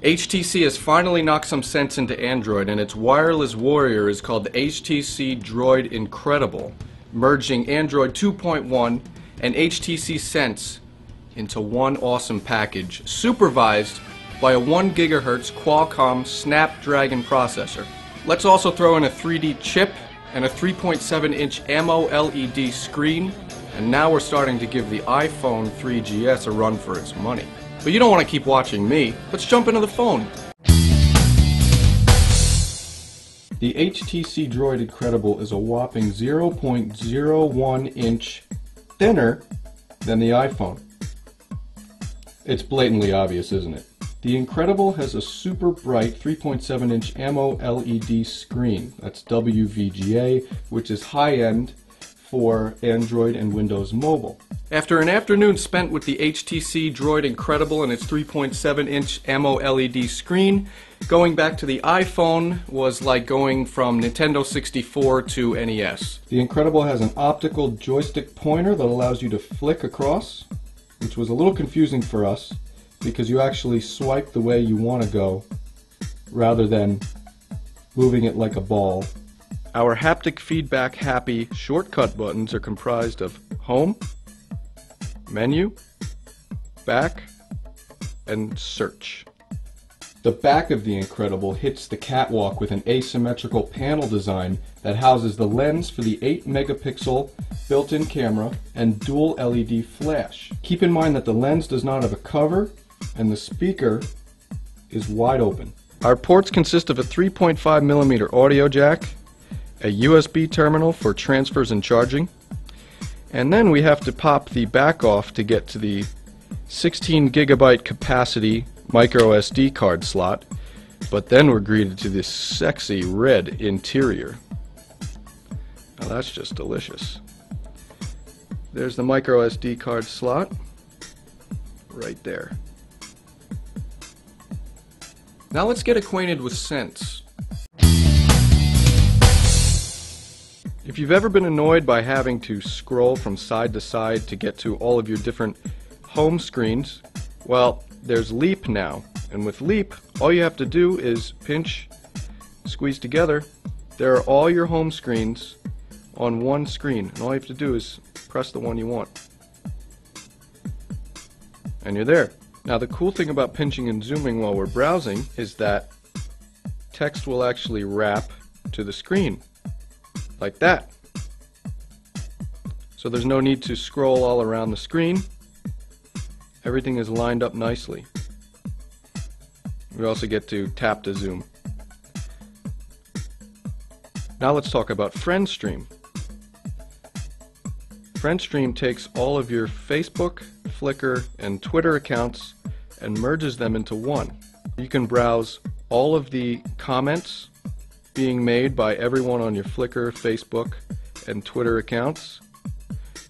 HTC has finally knocked some sense into Android, and its wireless warrior is called the HTC Droid Incredible, merging Android 2.1 and HTC Sense into one awesome package, supervised by a 1 GHz Qualcomm Snapdragon processor. Let's also throw in a 3D chip and a 3.7-inch AMOLED screen, and now we're starting to give the iPhone 3GS a run for its money. But you don't want to keep watching me. Let's jump into the phone. The HTC Droid Incredible is a whopping 0.01 inch thinner than the iPhone. It's blatantly obvious, isn't it? The Incredible has a super bright 3.7 inch AMOLED screen. That's WVGA, which is high-end for Android and Windows Mobile. After an afternoon spent with the HTC Droid Incredible and its 3.7-inch AMOLED screen, going back to the iPhone was like going from Nintendo 64 to NES. The Incredible has an optical joystick pointer that allows you to flick across, which was a little confusing for us because you actually swipe the way you want to go rather than moving it like a ball. Our haptic feedback happy shortcut buttons are comprised of Home, Menu, Back, and Search. The back of the Incredible hits the catwalk with an asymmetrical panel design that houses the lens for the 8-megapixel built-in camera and dual LED flash. Keep in mind that the lens does not have a cover and the speaker is wide open. Our ports consist of a 3.5mm audio jack, a USB terminal for transfers and charging, and then we have to pop the back off to get to the 16 GB capacity micro SD card slot, but then we're greeted to this sexy red interior. Now that's just delicious. There's the micro SD card slot right there. Now let's get acquainted with Sense. If you've ever been annoyed by having to scroll from side to side to get to all of your different home screens, well, there's Leap now. And with Leap, all you have to do is pinch, squeeze together. There are all your home screens on one screen. And all you have to do is press the one you want. And you're there. Now the cool thing about pinching and zooming while we're browsing is that text will actually wrap to the screen. Like that. So there's no need to scroll all around the screen. Everything is lined up nicely. We also get to tap to zoom. Now let's talk about FriendStream. FriendStream takes all of your Facebook, Flickr, and Twitter accounts and merges them into one. You can browse all of the comments being made by everyone on your Flickr, Facebook, and Twitter accounts.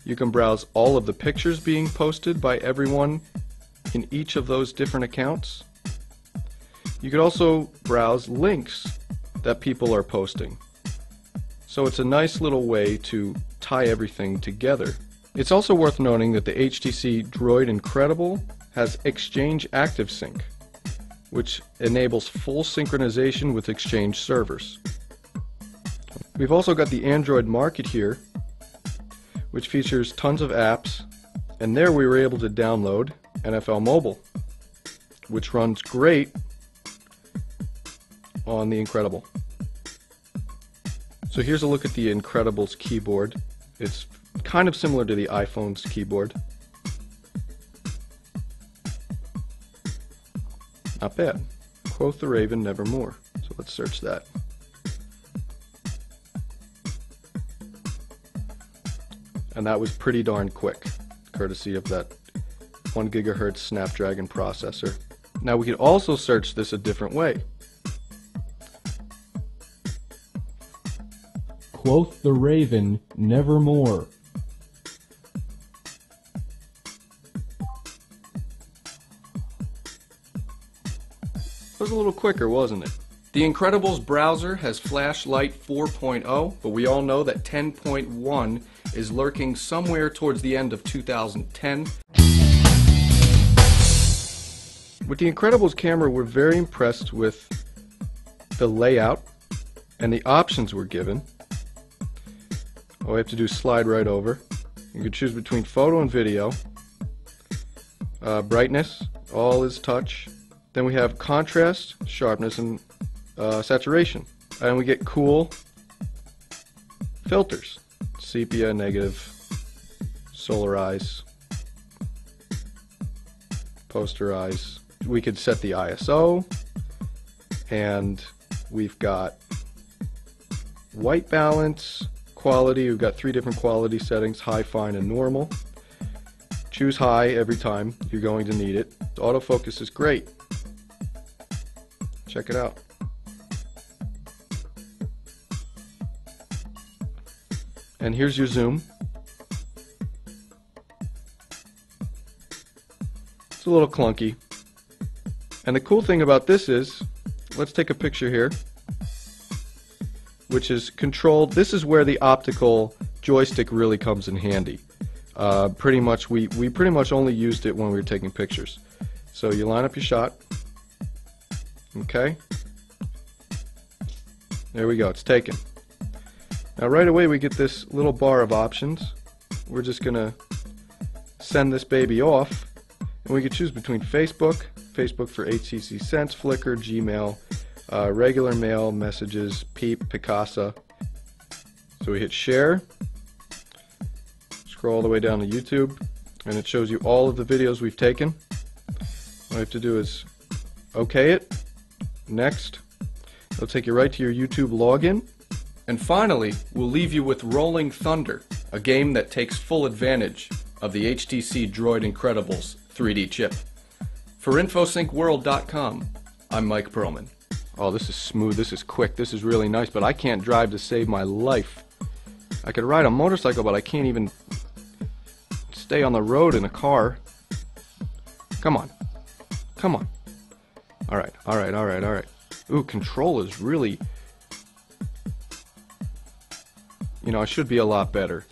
You can browse all of the pictures being posted by everyone in each of those different accounts. You could also browse links that people are posting. So it's a nice little way to tie everything together. It's also worth noting that the HTC Droid Incredible has Exchange Active Sync, which enables full synchronization with Exchange servers. We've also got the Android market here, which features tons of apps, and there we were able to download NFL Mobile, which runs great on the Incredible. So here's a look at the Incredible's keyboard. It's kind of similar to the iPhone's keyboard. Not bad. Quoth the Raven, nevermore. So let's search that. And that was pretty darn quick, courtesy of that 1 GHz Snapdragon processor. Now we could also search this a different way. Quoth the Raven, nevermore. It was a little quicker, wasn't it? The Incredible's browser has Flashlight 4.0, but we all know that 10.1 is lurking somewhere towards the end of 2010. With the Incredible's camera, we're very impressed with the layout and the options we're given. All we have to do is slide right over. You can choose between photo and video. Brightness, all is touch. Then we have contrast, sharpness, and saturation. And we get cool filters. Sepia, negative, solarize, posterize. We could set the ISO, and we've got white balance, quality. We've got 3 different quality settings: high, fine, and normal. Choose high every time you're going to need it. Autofocus is great. Check it out. And here's your zoom. It's a little clunky. And the cool thing about this is, let's take a picture here, which is controlled. This is where the optical joystick really comes in handy. Pretty much, we pretty much only used it when we were taking pictures. So you line up your shot. Okay. There we go, it's taken. Now right away we get this little bar of options. We're just gonna send this baby off, and we can choose between Facebook for HTC Sense, Flickr, Gmail, regular mail, messages, Peep, Picasa. So we hit share, scroll all the way down to YouTube, and it shows you all of the videos we've taken. What we have to do is OK it, next. It'll take you right to your YouTube login. And finally, we'll leave you with Rolling Thunder, a game that takes full advantage of the HTC Droid Incredible's 3D chip. For InfoSyncWorld.com, I'm Mike Perlman. Oh, this is smooth, this is quick, this is really nice, but I can't drive to save my life. I could ride a motorcycle, but I can't even stay on the road in a car. Come on. Come on. Alright, alright, alright, alright. Ooh, control is really... You know, I should be a lot better.